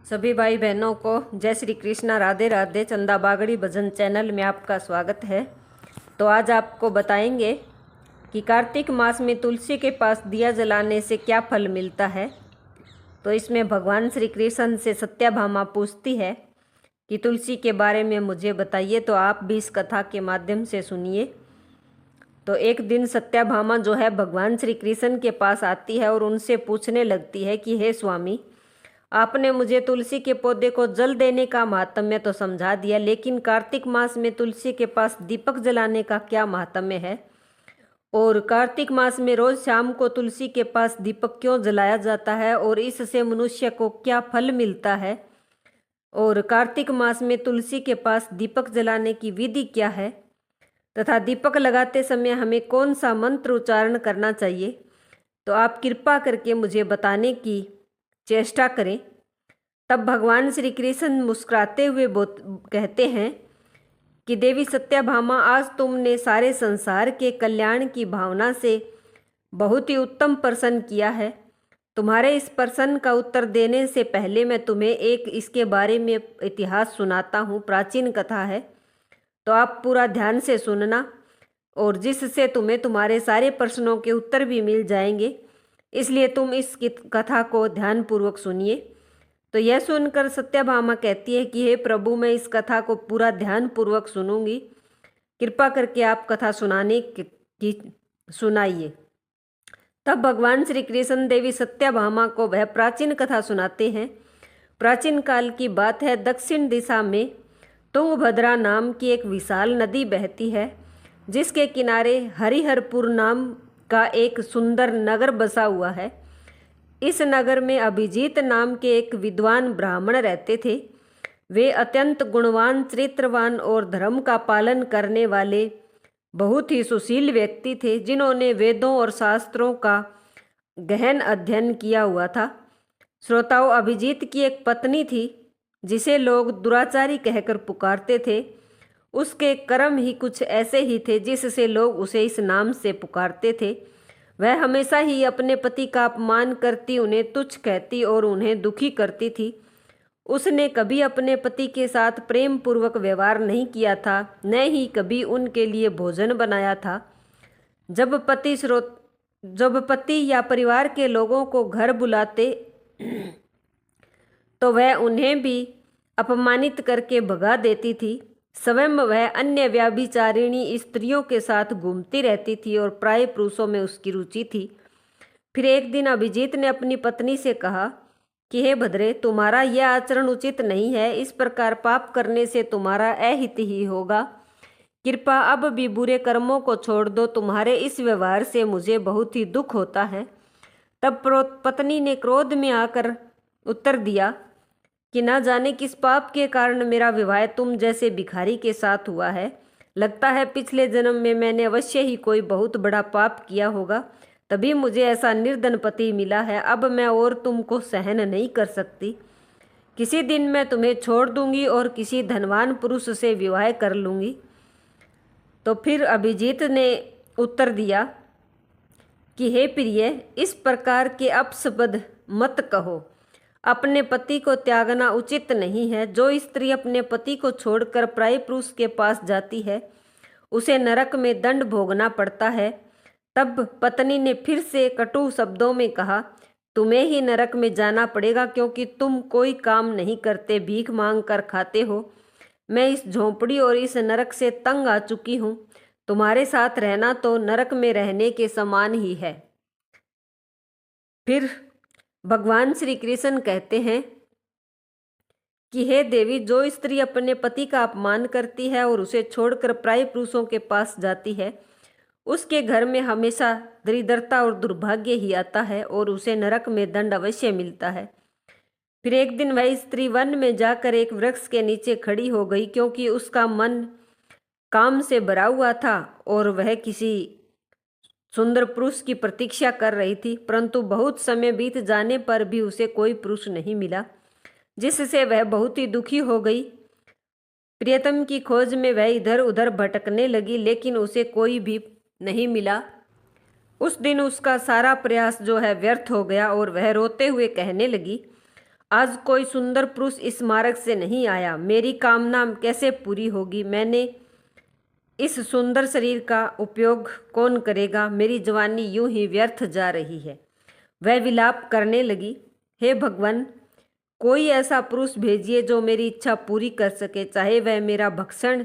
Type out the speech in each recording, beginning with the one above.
सभी भाई बहनों को जय श्री कृष्णा, राधे राधे। चंदा बागड़ी भजन चैनल में आपका स्वागत है। तो आज आपको बताएंगे कि कार्तिक मास में तुलसी के पास दिया जलाने से क्या फल मिलता है। तो इसमें भगवान श्री कृष्ण से सत्याभामा पूछती है कि तुलसी के बारे में मुझे बताइए। तो आप भी इस कथा के माध्यम से सुनिए। तो एक दिन सत्याभामा जो है भगवान श्री कृष्ण के पास आती है और उनसे पूछने लगती है कि हे स्वामी, आपने मुझे तुलसी के पौधे को जल देने का महात्म्य तो समझा दिया, लेकिन कार्तिक मास में तुलसी के पास दीपक जलाने का क्या महात्म्य है, और कार्तिक मास में रोज शाम को तुलसी के पास दीपक क्यों जलाया जाता है, और इससे मनुष्य को क्या फल मिलता है, और कार्तिक मास में तुलसी के पास दीपक जलाने की विधि क्या है, तथा दीपक लगाते समय हमें कौन सा मंत्र उच्चारण करना चाहिए। तो आप कृपा करके मुझे बताने की चेष्टा करें। तब भगवान श्री कृष्ण मुस्कुराते हुए कहते हैं कि देवी सत्याभामा, आज तुमने सारे संसार के कल्याण की भावना से बहुत ही उत्तम प्रश्न किया है। तुम्हारे इस प्रश्न का उत्तर देने से पहले मैं तुम्हें एक इसके बारे में इतिहास सुनाता हूँ। प्राचीन कथा है, तो आप पूरा ध्यान से सुनना, और जिससे तुम्हें तुम्हारे सारे प्रश्नों के उत्तर भी मिल जाएंगे। इसलिए तुम इस कथा को ध्यानपूर्वक सुनिए। तो यह सुनकर सत्याभामा कहती है कि हे प्रभु, मैं इस कथा को पूरा ध्यानपूर्वक सुनूंगी। कृपा करके आप कथा की सुनाइए। तब भगवान श्री कृष्ण देवी सत्याभामा को वह प्राचीन कथा सुनाते हैं। प्राचीन काल की बात है। दक्षिण दिशा में तुंगभद्रा नाम की एक विशाल नदी बहती है, जिसके किनारे हरिहरपुर नाम का एक सुंदर नगर बसा हुआ है। इस नगर में अभिजीत नाम के एक विद्वान ब्राह्मण रहते थे। वे अत्यंत गुणवान, चरित्रवान और धर्म का पालन करने वाले बहुत ही सुशील व्यक्ति थे, जिन्होंने वेदों और शास्त्रों का गहन अध्ययन किया हुआ था। श्रोताओं, अभिजीत की एक पत्नी थी जिसे लोग दुराचारी कहकर पुकारते थे। उसके कर्म ही कुछ ऐसे ही थे जिससे लोग उसे इस नाम से पुकारते थे। वह हमेशा ही अपने पति का अपमान करती, उन्हें तुच्छ कहती और उन्हें दुखी करती थी। उसने कभी अपने पति के साथ प्रेम पूर्वक व्यवहार नहीं किया था, न ही कभी उनके लिए भोजन बनाया था। जब पति या परिवार के लोगों को घर बुलाते तो वह उन्हें भी अपमानित करके भगा देती थी। स्वयं वह अन्य व्याभिचारिणी स्त्रियों के साथ घूमती रहती थी और प्राय पुरुषों में उसकी रुचि थी। फिर एक दिन अभिजीत ने अपनी पत्नी से कहा कि हे भद्रे, तुम्हारा यह आचरण उचित नहीं है। इस प्रकार पाप करने से तुम्हारा अहित ही होगा। कृपा अब भी बुरे कर्मों को छोड़ दो। तुम्हारे इस व्यवहार से मुझे बहुत ही दुख होता है। तब पत्नी ने क्रोध में आकर उत्तर दिया कि न जाने किस पाप के कारण मेरा विवाह तुम जैसे भिखारी के साथ हुआ है। लगता है पिछले जन्म में मैंने अवश्य ही कोई बहुत बड़ा पाप किया होगा, तभी मुझे ऐसा निर्धन पति मिला है। अब मैं और तुमको सहन नहीं कर सकती। किसी दिन मैं तुम्हें छोड़ दूंगी और किसी धनवान पुरुष से विवाह कर लूंगी। तो फिर अभिजीत ने उत्तर दिया कि हे प्रिय, इस प्रकार के अपशब्द मत कहो। अपने पति को त्यागना उचित नहीं है। जो स्त्री अपने पति को छोड़कर पराये पुरुष के पास जाती है, उसे नरक में दंड भोगना पड़ता है। तब पत्नी ने फिर से कटु शब्दों में कहा, तुम्हें ही नरक में जाना पड़ेगा, क्योंकि तुम कोई काम नहीं करते, भीख मांग कर खाते हो। मैं इस झोंपड़ी और इस नरक से तंग आ चुकी हूँ। तुम्हारे साथ रहना तो नरक में रहने के समान ही है। फिर भगवान श्री कृष्ण कहते हैं कि हे देवी, जो स्त्री अपने पति का अपमान करती है और उसे छोड़कर पराये पुरुषों के पास जाती है, उसके घर में हमेशा दरिद्रता और दुर्भाग्य ही आता है और उसे नरक में दंड अवश्य मिलता है। फिर एक दिन वह स्त्री वन में जाकर एक वृक्ष के नीचे खड़ी हो गई, क्योंकि उसका मन काम से भरा हुआ था और वह किसी सुंदर पुरुष की प्रतीक्षा कर रही थी। परंतु बहुत समय बीत जाने पर भी उसे कोई पुरुष नहीं मिला, जिससे वह बहुत ही दुखी हो गई। प्रियतम की खोज में वह इधर उधर भटकने लगी, लेकिन उसे कोई भी नहीं मिला। उस दिन उसका सारा प्रयास जो है व्यर्थ हो गया और वह रोते हुए कहने लगी, आज कोई सुंदर पुरुष इस मार्ग से नहीं आया, मेरी कामना कैसे पूरी होगी? मैंने इस सुंदर शरीर का उपयोग कौन करेगा? मेरी जवानी यूं ही व्यर्थ जा रही है। वह विलाप करने लगी, हे भगवान, कोई ऐसा पुरुष भेजिए जो मेरी इच्छा पूरी कर सके, चाहे वह मेरा भक्षण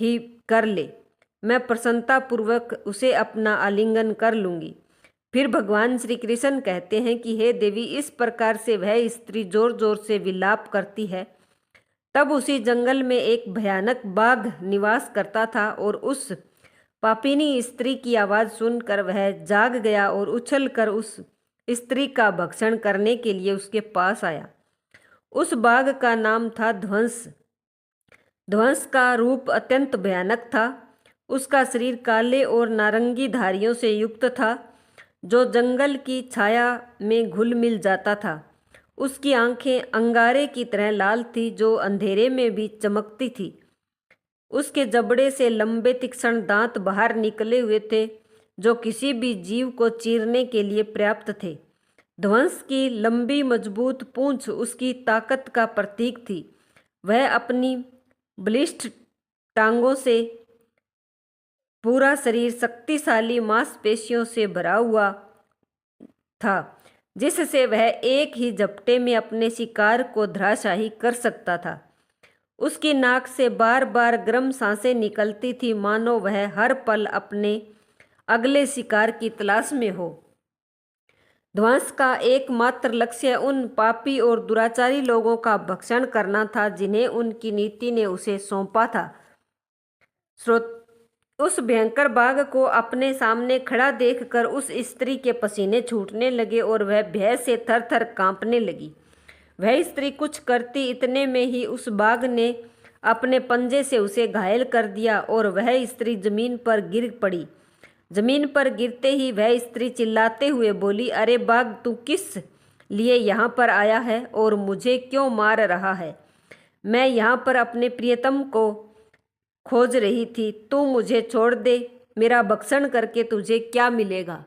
ही कर ले, मैं प्रसन्नतापूर्वक उसे अपना आलिंगन कर लूँगी। फिर भगवान श्री कृष्ण कहते हैं कि हे देवी, इस प्रकार से वह स्त्री जोर जोर से विलाप करती है। तब उसी जंगल में एक भयानक बाघ निवास करता था और उस पापिनी स्त्री की आवाज़ सुनकर वह जाग गया और उछलकर उस स्त्री का भक्षण करने के लिए उसके पास आया। उस बाघ का नाम था ध्वंस। ध्वंस का रूप अत्यंत भयानक था। उसका शरीर काले और नारंगी धारियों से युक्त था जो जंगल की छाया में घुल मिल जाता था। उसकी आंखें अंगारे की तरह लाल थी जो अंधेरे में भी चमकती थी। उसके जबड़े से लंबे तीक्ष्ण दांत बाहर निकले हुए थे जो किसी भी जीव को चीरने के लिए पर्याप्त थे। ध्वंस की लंबी मजबूत पूंछ उसकी ताकत का प्रतीक थी। वह अपनी बलिष्ठ टांगों से पूरा शरीर शक्तिशाली मांसपेशियों से भरा हुआ था, जिससे वह एक ही झपटे में अपने शिकार को धराशायी कर सकता था। उसकी नाक से बार बार गर्म सांसें निकलती थी, मानो वह हर पल अपने अगले शिकार की तलाश में हो। ध्वंस का एकमात्र लक्ष्य उन पापी और दुराचारी लोगों का भक्षण करना था जिन्हें उनकी नीति ने उसे सौंपा था। उस भयंकर बाघ को अपने सामने खड़ा देखकर उस स्त्री के पसीने छूटने लगे और वह भय से थर थर कांपने लगी। वह स्त्री कुछ करती इतने में ही उस बाघ ने अपने पंजे से उसे घायल कर दिया और वह स्त्री जमीन पर गिर पड़ी। जमीन पर गिरते ही वह स्त्री चिल्लाते हुए बोली, अरे बाघ, तू किस लिए यहाँ पर आया है और मुझे क्यों मार रहा है? मैं यहाँ पर अपने प्रियतम को खोज रही थी। तू मुझे छोड़ दे, मेरा भक्षण करके तुझे क्या मिलेगा?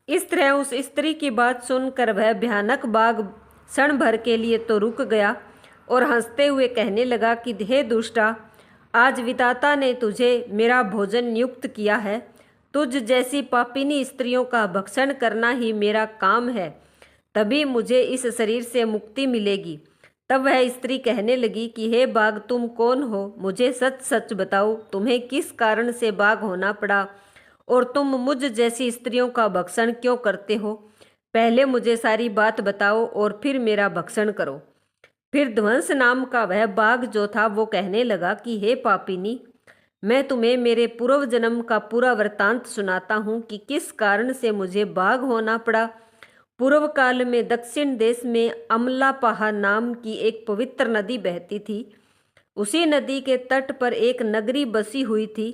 इस तरह उस स्त्री की बात सुनकर वह भयानक बाघ क्षण भर के लिए तो रुक गया और हंसते हुए कहने लगा कि हे दुष्टा, आज विधाता ने तुझे मेरा भोजन नियुक्त किया है। तुझ जैसी पापिनी स्त्रियों का भक्षण करना ही मेरा काम है, तभी मुझे इस शरीर से मुक्ति मिलेगी। तब वह स्त्री कहने लगी कि हे बाघ, तुम कौन हो? मुझे सच सच बताओ, तुम्हें किस कारण से बाघ होना पड़ा और तुम मुझ जैसी स्त्रियों का भक्षण क्यों करते हो? पहले मुझे सारी बात बताओ और फिर मेरा भक्षण करो। फिर ध्वंस नाम का वह बाघ जो था वो कहने लगा कि हे पापिनी, मैं तुम्हें मेरे पूर्व जन्म का पूरा वृत्तांत सुनाता हूँ कि किस कारण से मुझे बाघ होना पड़ा। पूर्व काल में दक्षिण देश में अमलापाहा नाम की एक पवित्र नदी बहती थी। उसी नदी के तट पर एक नगरी बसी हुई थी।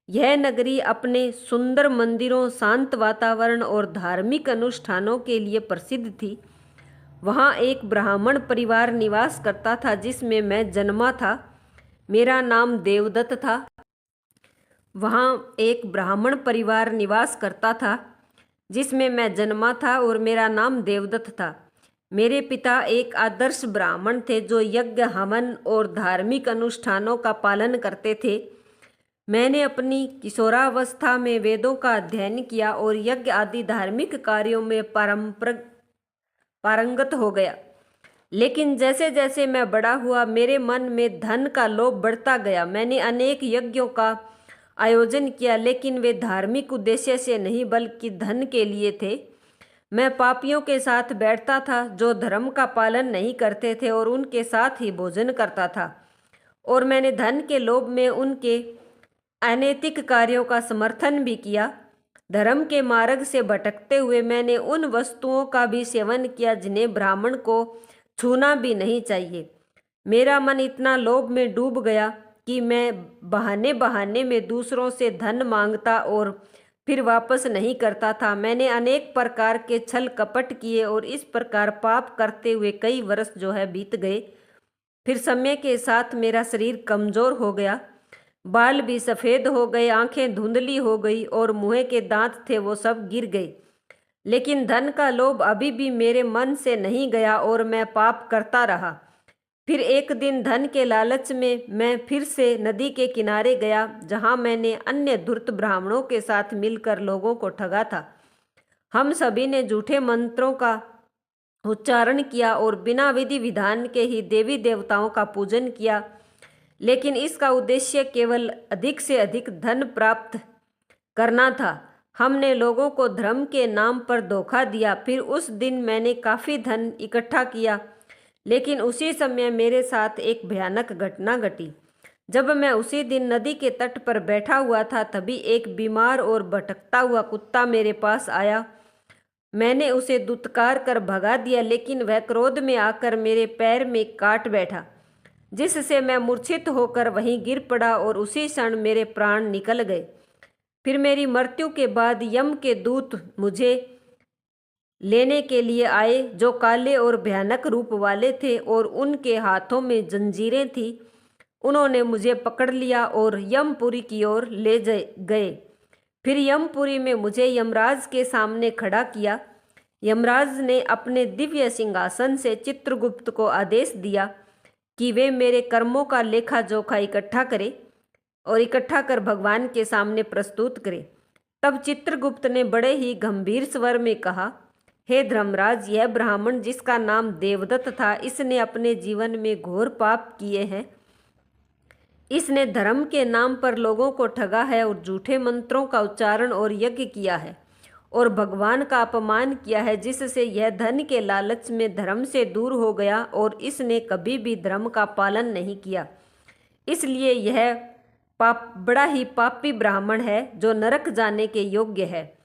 यह नगरी अपने सुंदर मंदिरों, शांत वातावरण और धार्मिक अनुष्ठानों के लिए प्रसिद्ध थी। वहाँ एक ब्राह्मण परिवार निवास करता था जिसमें मैं जन्मा था। मेरा नाम देवदत्त था। वहाँ एक ब्राह्मण परिवार निवास करता था जिसमें मैं जन्मा था और मेरा नाम देवदत्त था। मेरे पिता एक आदर्श ब्राह्मण थे जो यज्ञ, हवन और धार्मिक अनुष्ठानों का पालन करते थे। मैंने अपनी किशोरावस्था में वेदों का अध्ययन किया और यज्ञ आदि धार्मिक कार्यों में पारंगत हो गया। लेकिन जैसे जैसे मैं बड़ा हुआ, मेरे मन में धन का लोभ बढ़ता गया। मैंने अनेक यज्ञों का आयोजन किया, लेकिन वे धार्मिक उद्देश्य से नहीं बल्कि धन के लिए थे। मैं पापियों के साथ बैठता था जो धर्म का पालन नहीं करते थे और उनके साथ ही भोजन करता था, और मैंने धन के लोभ में उनके अनैतिक कार्यों का समर्थन भी किया। धर्म के मार्ग से भटकते हुए मैंने उन वस्तुओं का भी सेवन किया जिन्हें ब्राह्मण को छूना भी नहीं चाहिए। मेरा मन इतना लोभ में डूब गया कि मैं बहाने बहाने में दूसरों से धन मांगता और फिर वापस नहीं करता था। मैंने अनेक प्रकार के छल कपट किए और इस प्रकार पाप करते हुए कई वर्ष जो है बीत गए। फिर समय के साथ मेरा शरीर कमज़ोर हो गया, बाल भी सफ़ेद हो गए, आंखें धुंधली हो गई और मुँह के दांत थे वो सब गिर गए। लेकिन धन का लोभ अभी भी मेरे मन से नहीं गया और मैं पाप करता रहा। फिर एक दिन धन के लालच में मैं फिर से नदी के किनारे गया, जहाँ मैंने अन्य धूर्त ब्राह्मणों के साथ मिलकर लोगों को ठगा था। हम सभी ने झूठे मंत्रों का उच्चारण किया और बिना विधि विधान के ही देवी देवताओं का पूजन किया, लेकिन इसका उद्देश्य केवल अधिक से अधिक धन प्राप्त करना था। हमने लोगों को धर्म के नाम पर धोखा दिया। फिर उस दिन मैंने काफ़ी धन इकट्ठा किया, लेकिन उसी समय मेरे साथ एक भयानक घटना घटी। जब मैं उसी दिन नदी के तट पर बैठा हुआ था, तभी एक बीमार और भटकता हुआ कुत्ता मेरे पास आया। मैंने उसे दुत्कार कर भगा दिया, लेकिन वह क्रोध में आकर मेरे पैर में काट बैठा, जिससे मैं मूर्छित होकर वहीं गिर पड़ा और उसी क्षण मेरे प्राण निकल गए। फिर मेरी मृत्यु के बाद यम के दूत मुझे लेने के लिए आए, जो काले और भयानक रूप वाले थे और उनके हाथों में जंजीरें थीं। उन्होंने मुझे पकड़ लिया और यमपुरी की ओर ले गए। फिर यमपुरी में मुझे यमराज के सामने खड़ा किया। यमराज ने अपने दिव्य सिंहासन से चित्रगुप्त को आदेश दिया कि वे मेरे कर्मों का लेखा जोखा इकट्ठा करे और इकट्ठा कर भगवान के सामने प्रस्तुत करे। तब चित्रगुप्त ने बड़े ही गंभीर स्वर में कहा, हे धर्मराज, यह ब्राह्मण जिसका नाम देवदत्त था, इसने अपने जीवन में घोर पाप किए हैं। इसने धर्म के नाम पर लोगों को ठगा है और झूठे मंत्रों का उच्चारण और यज्ञ किया है और भगवान का अपमान किया है, जिससे यह धन के लालच में धर्म से दूर हो गया और इसने कभी भी धर्म का पालन नहीं किया। इसलिए यह बड़ा ही पापी ब्राह्मण है, जो नरक जाने के योग्य है।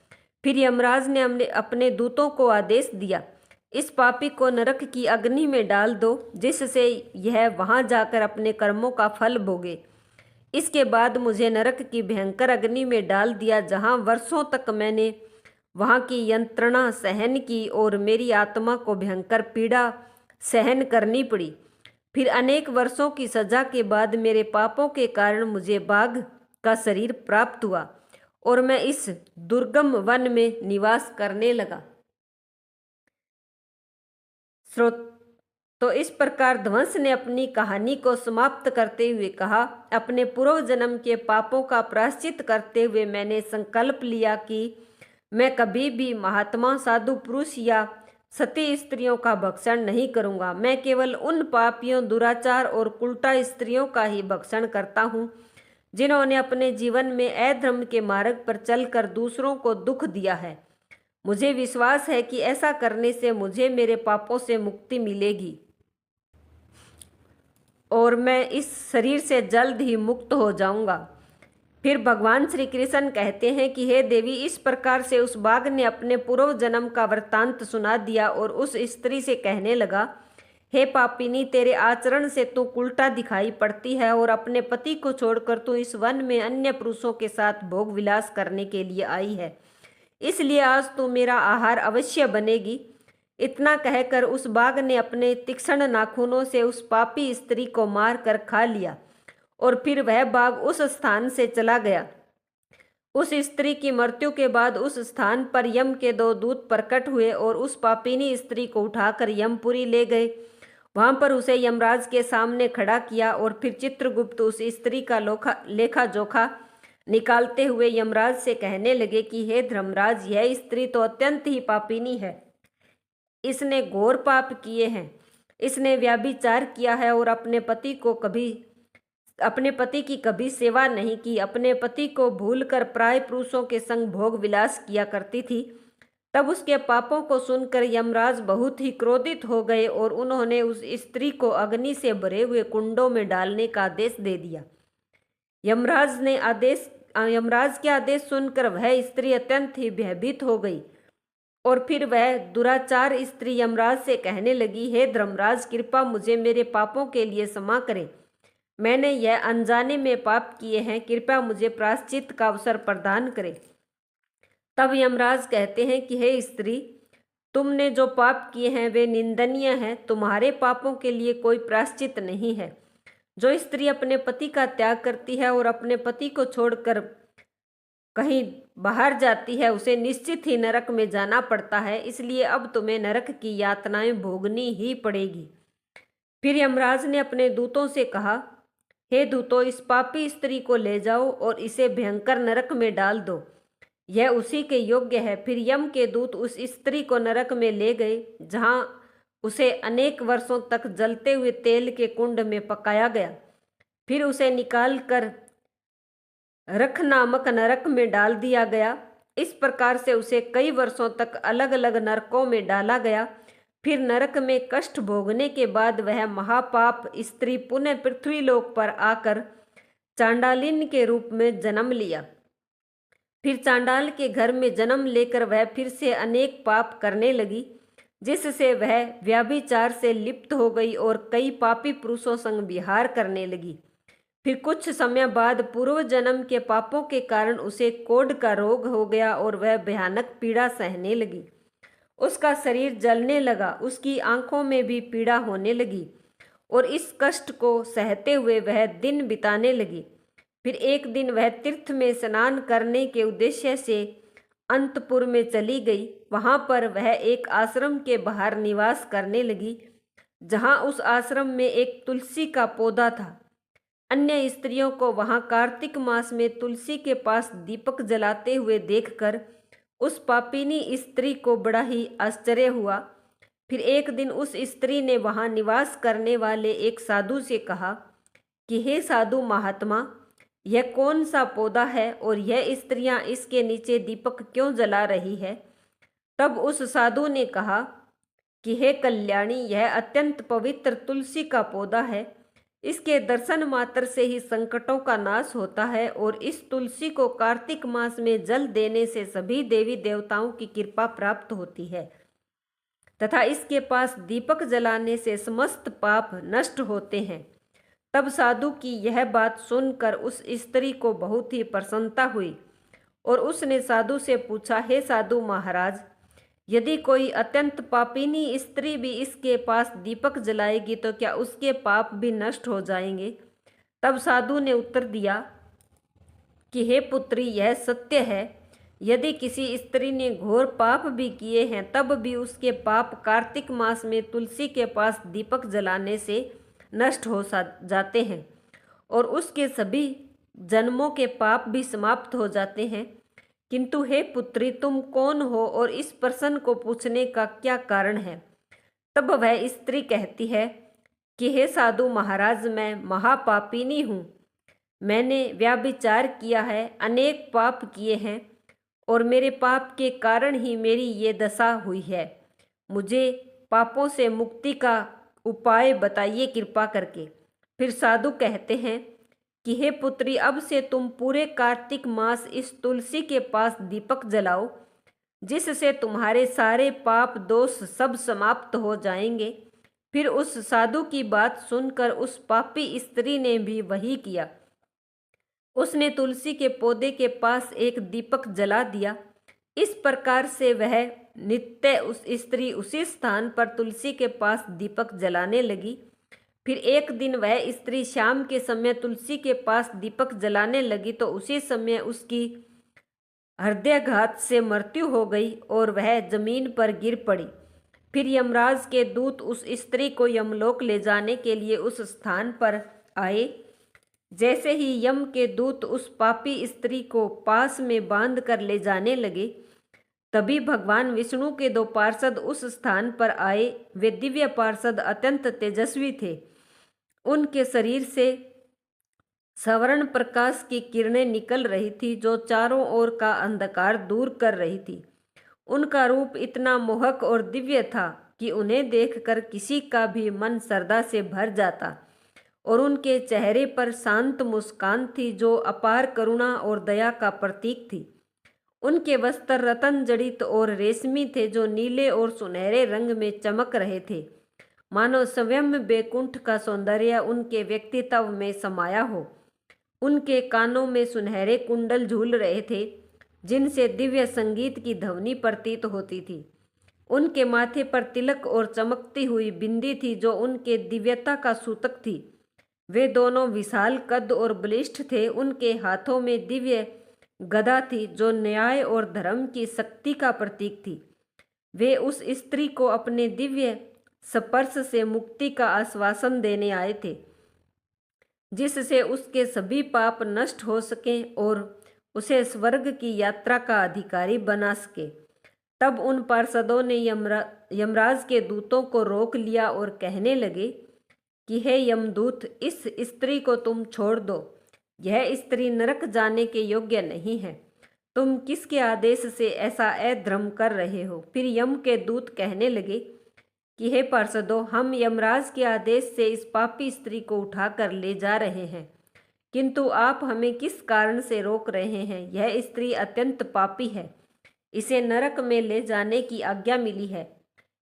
फिर यमराज ने अपने दूतों को आदेश दिया, इस पापी को नरक की अग्नि में डाल दो, जिससे यह वहां जाकर अपने कर्मों का फल भोगे। इसके बाद मुझे नरक की भयंकर अग्नि में डाल दिया, जहां वर्षों तक मैंने वहां की यंत्रणा सहन की और मेरी आत्मा को भयंकर पीड़ा सहन करनी पड़ी। फिर अनेक वर्षों की सजा के बाद मेरे पापों के कारण मुझे बाघ का शरीर प्राप्त हुआ और मैं इस दुर्गम वन में निवास करने लगा। तो इस प्रकार ध्वंस ने अपनी कहानी को समाप्त करते हुए कहा, अपने पूर्व जन्म के पापों का प्रायश्चित करते हुए मैंने संकल्प लिया कि मैं कभी भी महात्मा, साधु पुरुष या सती स्त्रियों का भक्षण नहीं करूंगा। मैं केवल उन पापियों, दुराचार और उल्टा स्त्रियों का ही भक्षण करता हूँ, जिन्होंने अपने जीवन में अधर्म के मार्ग पर चलकर दूसरों को दुख दिया है। मुझे विश्वास है कि ऐसा करने से मुझे मेरे पापों से मुक्ति मिलेगी और मैं इस शरीर से जल्द ही मुक्त हो जाऊंगा। फिर भगवान श्री कृष्ण कहते हैं कि हे देवी, इस प्रकार से उस बाघ ने अपने पूर्व जन्म का वृत्तांत सुना दिया और उस स्त्री से कहने लगा, हे पापिनी, तेरे आचरण से तू उल्टा दिखाई पड़ती है और अपने पति को छोड़कर तू इस वन में अन्य पुरुषों के साथ भोग विलास करने के लिए आई है, इसलिए आज तू मेरा आहार अवश्य बनेगी। इतना कहकर उस बाघ ने अपने तीक्ष्ण नाखूनों से उस पापी स्त्री को मार कर खा लिया और फिर वह बाघ उस स्थान से चला गया। उस स्त्री की मृत्यु के बाद उस स्थान पर यम के 2 दूत प्रकट हुए और उस पापिनी स्त्री को उठाकर यमपुरी ले गए। वहां पर उसे यमराज के सामने खड़ा किया और फिर चित्रगुप्त उस स्त्री का लेखा जोखा निकालते हुए यमराज से कहने लगे कि हे धर्मराज, यह स्त्री तो अत्यंत ही पापिनी है। इसने घोर पाप किए हैं। इसने व्यभिचार किया है और अपने पति की कभी सेवा नहीं की। अपने पति को भूलकर प्राय पुरुषों के संग भोग विलास किया करती थी। तब उसके पापों को सुनकर यमराज बहुत ही क्रोधित हो गए और उन्होंने उस स्त्री को अग्नि से भरे हुए कुंडों में डालने का आदेश दे दिया। यमराज के आदेश सुनकर वह स्त्री अत्यंत ही भयभीत हो गई और फिर वह दुराचार स्त्री यमराज से कहने लगी, हे धर्मराज, कृपा मुझे मेरे पापों के लिए क्षमा करें। मैंने यह अनजाने में पाप किए हैं, कृपया मुझे प्रायश्चित का अवसर प्रदान करें। तब यमराज कहते हैं कि हे स्त्री, तुमने जो पाप किए हैं वे निंदनीय हैं। तुम्हारे पापों के लिए कोई प्रायश्चित नहीं है। जो स्त्री अपने पति का त्याग करती है और अपने पति को छोड़कर कहीं बाहर जाती है उसे निश्चित ही नरक में जाना पड़ता है, इसलिए अब तुम्हें नरक की यातनाएं भोगनी ही पड़ेगी। फिर यमराज ने अपने दूतों से कहा, हे दूतों, इस पापी स्त्री को ले जाओ और इसे भयंकर नरक में डाल दो, यह उसी के योग्य है। फिर यम के दूत उस स्त्री को नरक में ले गए, जहां उसे अनेक वर्षों तक जलते हुए तेल के कुंड में पकाया गया। फिर उसे निकाल कर रख नामक नरक में डाल दिया गया। इस प्रकार से उसे कई वर्षों तक अलग अलग नरकों में डाला गया। फिर नरक में कष्ट भोगने के बाद वह महापाप स्त्री पुनः पृथ्वीलोक पर आकर चांडालिन के रूप में जन्म लिया। फिर चांडाल के घर में जन्म लेकर वह फिर से अनेक पाप करने लगी, जिससे वह व्यभिचार से लिप्त हो गई और कई पापी पुरुषों संग विहार करने लगी। फिर कुछ समय बाद पूर्व जन्म के पापों के कारण उसे कोढ़ का रोग हो गया और वह भयानक पीड़ा सहने लगी। उसका शरीर जलने लगा, उसकी आंखों में भी पीड़ा होने लगी और इस कष्ट को सहते हुए वह दिन बिताने लगी। फिर एक दिन वह तीर्थ में स्नान करने के उद्देश्य से अंतपुर में चली गई। वहां पर वह एक आश्रम के बाहर निवास करने लगी, जहां उस आश्रम में एक तुलसी का पौधा था। अन्य स्त्रियों को वहां कार्तिक मास में तुलसी के पास दीपक जलाते हुए देखकर उस पापिनी स्त्री को बड़ा ही आश्चर्य हुआ। फिर एक दिन उस स्त्री ने वहां निवास करने वाले एक साधु से कहा कि हे साधु महात्मा, यह कौन सा पौधा है और यह स्त्रियां इसके नीचे दीपक क्यों जला रही है? तब उस साधु ने कहा कि हे कल्याणी, यह अत्यंत पवित्र तुलसी का पौधा है। इसके दर्शन मात्र से ही संकटों का नाश होता है और इस तुलसी को कार्तिक मास में जल देने से सभी देवी देवताओं की कृपा प्राप्त होती है तथा इसके पास दीपक जलाने से समस्त पाप नष्ट होते हैं। तब साधु की यह बात सुनकर उस स्त्री को बहुत ही प्रसन्नता हुई और उसने साधु से पूछा, हे साधु महाराज, यदि कोई अत्यंत पापिनी स्त्री भी इसके पास दीपक जलाएगी तो क्या उसके पाप भी नष्ट हो जाएंगे? तब साधु ने उत्तर दिया कि हे पुत्री, यह सत्य है। यदि किसी स्त्री ने घोर पाप भी किए हैं तब भी उसके पाप कार्तिक मास में तुलसी के पास दीपक जलाने से नष्ट हो जाते हैं और उसके सभी जन्मों के पाप भी समाप्त हो जाते हैं। किंतु हे पुत्री, तुम कौन हो और इस प्रश्न को पूछने का क्या कारण है? तब वह स्त्री कहती है कि हे साधु महाराज, मैं महापापिनी हूँ। मैंने व्यभिचार किया है, अनेक पाप किए हैं और मेरे पाप के कारण ही मेरी ये दशा हुई है। मुझे पापों से मुक्ति का उपाय बताइए कृपा करके। फिर साधु कहते हैं कि हे पुत्री, अब से तुम पूरे कार्तिक मास इस तुलसी के पास दीपक जलाओ, जिससे तुम्हारे सारे पाप दोष सब समाप्त हो जाएंगे। फिर उस साधु की बात सुनकर उस पापी स्त्री ने भी वही किया। उसने तुलसी के पौधे के पास एक दीपक जला दिया। इस प्रकार से वह नित्य उस स्त्री उसी स्थान पर तुलसी के पास दीपक जलाने लगी। फिर एक दिन वह स्त्री शाम के समय तुलसी के पास दीपक जलाने लगी तो उसी समय उसकी हृदयाघात से मृत्यु हो गई और वह जमीन पर गिर पड़ी। फिर यमराज के दूत उस स्त्री को यमलोक ले जाने के लिए उस स्थान पर आए। जैसे ही यम के दूत उस पापी स्त्री को पास में बांध कर ले जाने लगे, तभी भगवान विष्णु के दो पार्षद उस स्थान पर आए। वे दिव्य पार्षद अत्यंत तेजस्वी थे। उनके शरीर से स्वर्ण प्रकाश की किरणें निकल रही थी जो चारों ओर का अंधकार दूर कर रही थी। उनका रूप इतना मोहक और दिव्य था कि उन्हें देखकर किसी का भी मन श्रद्धा से भर जाता और उनके चेहरे पर शांत मुस्कान थी जो अपार करुणा और दया का प्रतीक थी। उनके वस्त्र रतन जड़ित और रेशमी थे जो नीले और सुनहरे रंग में चमक रहे थे, मानो स्वयं बैकुंठ का सौंदर्य उनके व्यक्तित्व में समाया हो। उनके कानों में सुनहरे कुंडल झूल रहे थे जिनसे दिव्य संगीत की ध्वनि प्रतीत होती थी। उनके माथे पर तिलक और चमकती हुई बिंदी थी जो उनके दिव्यता का सूतक थी। वे दोनों विशाल कद और बलिष्ठ थे। उनके हाथों में दिव्य गदा थी जो न्याय और धर्म की शक्ति का प्रतीक थी। वे उस स्त्री को अपने दिव्य स्पर्श से मुक्ति का आश्वासन देने आए थे, जिससे उसके सभी पाप नष्ट हो सकें और उसे स्वर्ग की यात्रा का अधिकारी बना सके। तब उन पार्षदों ने यमराज के दूतों को रोक लिया और कहने लगे कि हे यमदूत, इस स्त्री को तुम छोड़ दो। यह स्त्री नरक जाने के योग्य नहीं है। तुम किसके आदेश से ऐसा अधर्म कर रहे हो? फिर यम के दूत कहने लगे कि हे पार्षदों, हम यमराज के आदेश से इस पापी स्त्री को उठाकर ले जा रहे हैं, किंतु आप हमें किस कारण से रोक रहे हैं? यह स्त्री अत्यंत पापी है, इसे नरक में ले जाने की आज्ञा मिली है।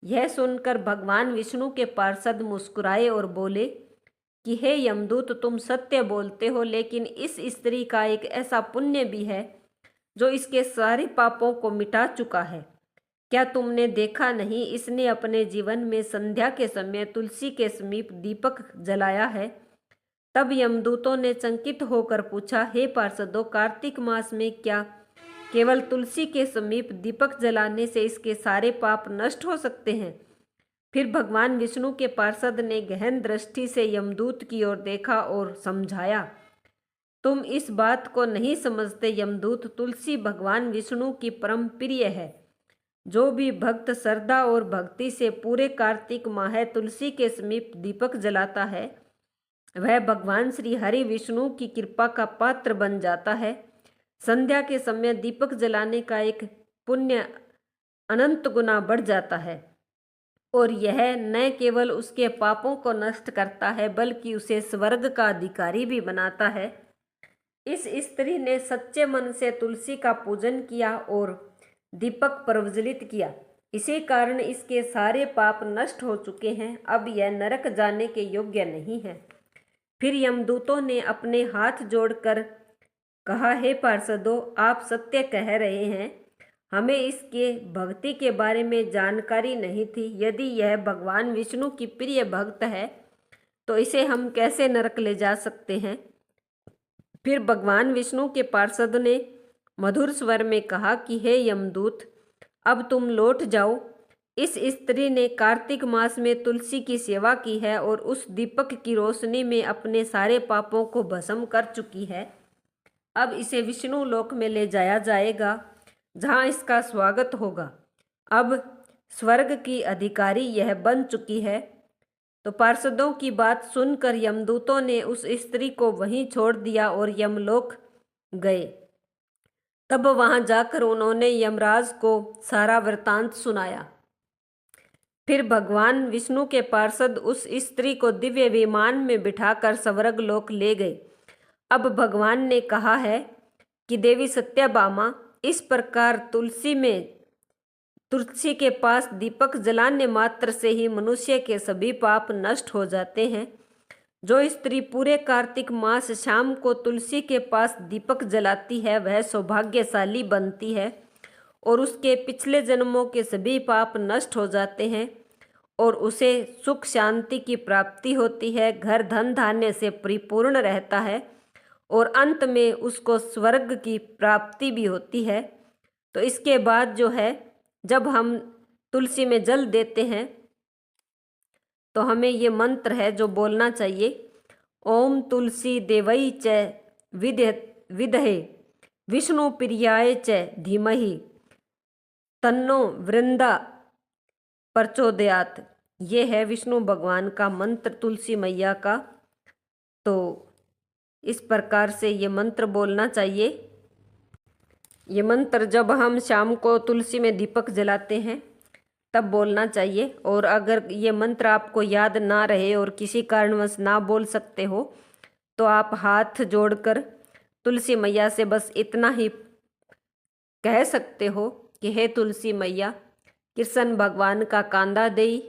यह सुनकर भगवान विष्णु के पार्षद मुस्कुराए और बोले कि हे यमदूत, तुम सत्य बोलते हो, लेकिन इस स्त्री का एक ऐसा पुण्य भी है जो इसके सारे पापों को मिटा चुका है। क्या तुमने देखा नहीं, इसने अपने जीवन में संध्या के समय तुलसी के समीप दीपक जलाया है। तब यमदूतों ने चकित होकर पूछा, हे पार्षदों, कार्तिक मास में क्या केवल तुलसी के समीप दीपक जलाने से इसके सारे पाप नष्ट हो सकते हैं? फिर भगवान विष्णु के पार्षद ने गहन दृष्टि से यमदूत की ओर देखा और समझाया, तुम इस बात को नहीं समझते यमदूत, तुलसी भगवान विष्णु की परम प्रिय है। जो भी भक्त श्रद्धा और भक्ति से पूरे कार्तिक माह तुलसी के समीप दीपक जलाता है, वह भगवान श्री हरि विष्णु की कृपा का पात्र बन जाता है। संध्या के समय दीपक जलाने का एक पुण्य अनंत गुना बढ़ जाता है और यह न केवल उसके पापों को नष्ट करता है बल्कि उसे स्वर्ग का अधिकारी भी बनाता है। इस स्त्री ने सच्चे मन से तुलसी का पूजन किया और दीपक प्रज्वलित किया, इसी कारण इसके सारे पाप नष्ट हो चुके हैं। अब यह नरक जाने के योग्य नहीं है। फिर यमदूतों ने अपने हाथ जोड़कर कहा, हे पार्षदों, आप सत्य कह रहे हैं, हमें इसके भक्ति के बारे में जानकारी नहीं थी। यदि यह भगवान विष्णु की प्रिय भक्त है तो इसे हम कैसे नरक ले जा सकते हैं? फिर भगवान विष्णु के पार्षद ने मधुर स्वर में कहा कि हे यमदूत, अब तुम लौट जाओ। इस स्त्री ने कार्तिक मास में तुलसी की सेवा की है और उस दीपक की रोशनी में अपने सारे पापों को भस्म कर चुकी है। अब इसे विष्णु लोक में ले जाया जाएगा, जहाँ इसका स्वागत होगा। अब स्वर्ग की अधिकारी यह बन चुकी है। तो पार्षदों की बात सुनकर यमदूतों ने उस स्त्री को वहीं छोड़ दिया और यमलोक गए। तब वहां जाकर उन्होंने यमराज को सारा वृतांत सुनाया। फिर भगवान विष्णु के पार्षद उस स्त्री को दिव्य विमान में बिठाकर स्वर्ग लोक ले गए। अब भगवान ने कहा है कि देवी सत्यभामा, इस प्रकार तुलसी के पास दीपक जलाने मात्र से ही मनुष्य के सभी पाप नष्ट हो जाते हैं। जो स्त्री पूरे कार्तिक मास शाम को तुलसी के पास दीपक जलाती है वह सौभाग्यशाली बनती है और उसके पिछले जन्मों के सभी पाप नष्ट हो जाते हैं और उसे सुख शांति की प्राप्ति होती है, घर धन धान्य से परिपूर्ण रहता है और अंत में उसको स्वर्ग की प्राप्ति भी होती है। तो इसके बाद जो है, जब हम तुलसी में जल देते हैं तो हमें ये मंत्र है जो बोलना चाहिए, ओम तुलसी देवई च विदहे विष्णु प्रियाय च धीमहि तन्नो वृंदा प्रचोदयात। ये है विष्णु भगवान का मंत्र तुलसी मैया का। तो इस प्रकार से ये मंत्र बोलना चाहिए। ये मंत्र जब हम शाम को तुलसी में दीपक जलाते हैं तब बोलना चाहिए। और अगर ये मंत्र आपको याद ना रहे और किसी कारणवश ना बोल सकते हो तो आप हाथ जोड़कर तुलसी मैया से बस इतना ही कह सकते हो कि हे तुलसी मैया, कृष्ण भगवान का कांदा दई,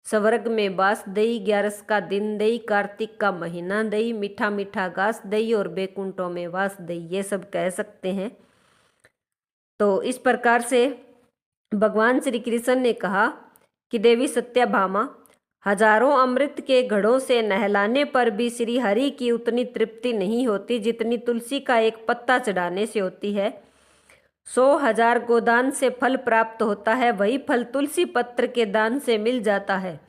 स्वर्ग में बास दई, 11 का दिन दई, कार्तिक का महीना दई, मीठा मीठा घास दई और बैकुंठों में वास दई। ये सब कह सकते हैं। तो इस प्रकार से भगवान श्री कृष्ण ने कहा कि देवी सत्यभामा, हजारों अमृत के घड़ों से नहलाने पर भी श्री हरि की उतनी तृप्ति नहीं होती जितनी तुलसी का एक पत्ता चढ़ाने से होती है। 100,000 गोदान से फल प्राप्त होता है, वही फल तुलसी पत्र के दान से मिल जाता है।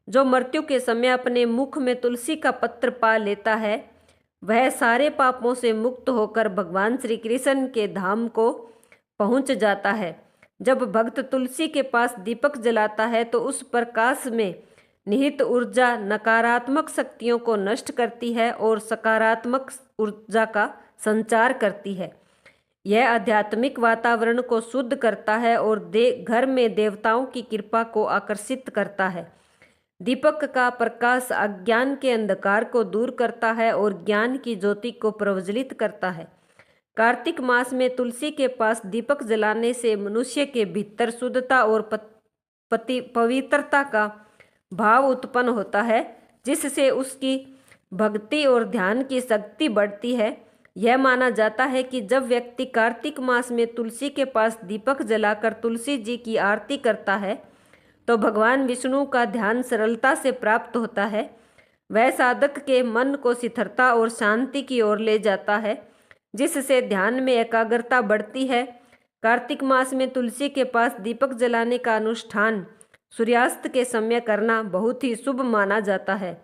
जो मृत्यु के समय अपने मुख में तुलसी का पत्र पा लेता है, वह सारे पापों से मुक्त होकर भगवान श्री कृष्ण के धाम को पहुंच जाता है। जब भक्त तुलसी के पास दीपक जलाता है तो उस प्रकाश में निहित ऊर्जा नकारात्मक शक्तियों को नष्ट करती है और सकारात्मक ऊर्जा का संचार करती है। यह आध्यात्मिक वातावरण को शुद्ध करता है और घर में देवताओं की कृपा को आकर्षित करता है। दीपक का प्रकाश अज्ञान के अंधकार को दूर करता है और ज्ञान की ज्योति को प्रज्वलित करता है। कार्तिक मास में तुलसी के पास दीपक जलाने से मनुष्य के भीतर शुद्धता और पवित्रता का भाव उत्पन्न होता है, जिससे उसकी भक्ति और ध्यान की शक्ति बढ़ती है। यह माना जाता है कि जब व्यक्ति कार्तिक मास में तुलसी के पास दीपक जलाकर तुलसी जी की आरती करता है तो भगवान विष्णु का ध्यान सरलता से प्राप्त होता है। वह साधक के मन को स्थिरता और शांति की ओर ले जाता है, जिससे ध्यान में एकाग्रता बढ़ती है। कार्तिक मास में तुलसी के पास दीपक जलाने का अनुष्ठान सूर्यास्त के समय करना बहुत ही शुभ माना जाता है।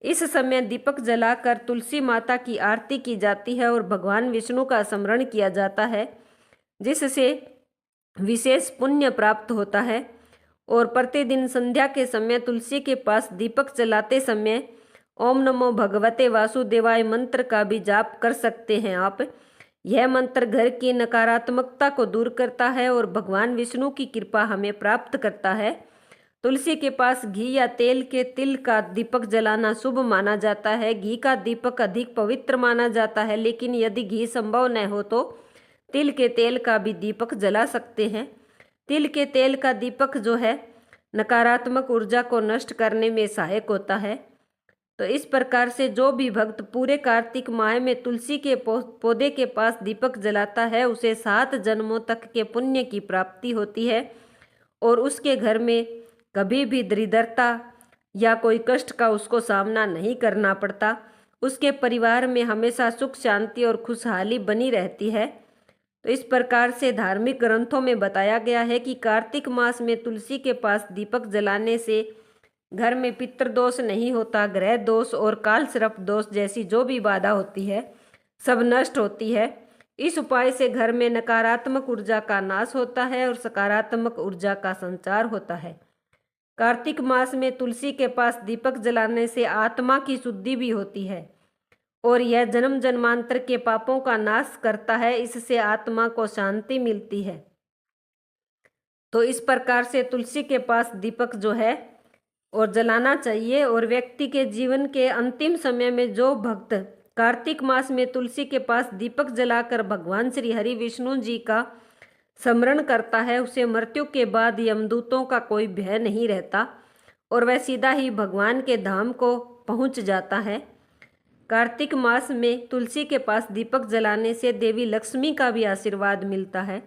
इस समय दीपक जलाकर तुलसी माता की आरती की जाती है और भगवान विष्णु का स्मरण किया जाता है, जिससे विशेष पुण्य प्राप्त होता है। और प्रतिदिन संध्या के समय तुलसी के पास दीपक जलाते समय ओम नमो भगवते वासुदेवाय मंत्र का भी जाप कर सकते हैं आप। यह मंत्र घर की नकारात्मकता को दूर करता है और भगवान विष्णु की कृपा हमें प्राप्त करता है। तुलसी के पास घी या तेल के तिल का दीपक जलाना शुभ माना जाता है। घी का दीपक अधिक पवित्र माना जाता है, लेकिन यदि घी संभव न हो तो तिल के तेल का भी दीपक जला सकते हैं। तिल के तेल का दीपक जो है नकारात्मक ऊर्जा को नष्ट करने में सहायक होता है। तो इस प्रकार से जो भी भक्त पूरे कार्तिक माह में तुलसी के पौधे के पास दीपक जलाता है उसे 7 जन्मों तक के पुण्य की प्राप्ति होती है और उसके घर में कभी भी दरिद्रता या कोई कष्ट का उसको सामना नहीं करना पड़ता। उसके परिवार में हमेशा सुख शांति और खुशहाली बनी रहती है। तो इस प्रकार से धार्मिक ग्रंथों में बताया गया है कि कार्तिक मास में तुलसी के पास दीपक जलाने से घर में पितृदोष नहीं होता, ग्रह दोष और काल सर्प दोष जैसी जो भी बाधा होती है सब नष्ट होती है। इस उपाय से घर में नकारात्मक ऊर्जा का नाश होता है और सकारात्मक ऊर्जा का संचार होता है। कार्तिक मास में तुलसी के पास दीपक जलाने से आत्मा की शुद्धि भी होती है और यह जन्म जन्मांतर के पापों का नाश करता है। इससे आत्मा को शांति मिलती है। तो इस प्रकार से तुलसी के पास दीपक जो है और जलाना चाहिए। और व्यक्ति के जीवन के अंतिम समय में जो भक्त कार्तिक मास में तुलसी के पास दीपक जलाकर भगवान श्री हरि विष्णु जी का स्मरण करता है उसे मृत्यु के बाद यमदूतों का कोई भय नहीं रहता और वह सीधा ही भगवान के धाम को पहुंच जाता है। कार्तिक मास में तुलसी के पास दीपक जलाने से देवी लक्ष्मी का भी आशीर्वाद मिलता है,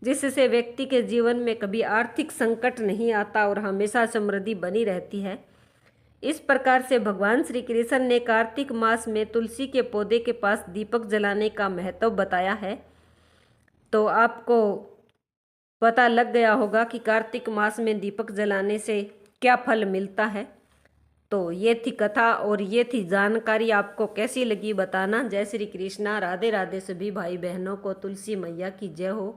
जिससे व्यक्ति के जीवन में कभी आर्थिक संकट नहीं आता और हमेशा समृद्धि बनी रहती है। इस प्रकार से भगवान श्री कृष्ण ने कार्तिक मास में तुलसी के पौधे के पास दीपक जलाने का महत्व बताया है। तो आपको पता लग गया होगा कि कार्तिक मास में दीपक जलाने से क्या फल मिलता है। तो ये थी कथा और ये थी जानकारी। आपको कैसी लगी बताना। जय श्री कृष्णा, राधे राधे। सभी भाई बहनों को तुलसी मैया की जय हो।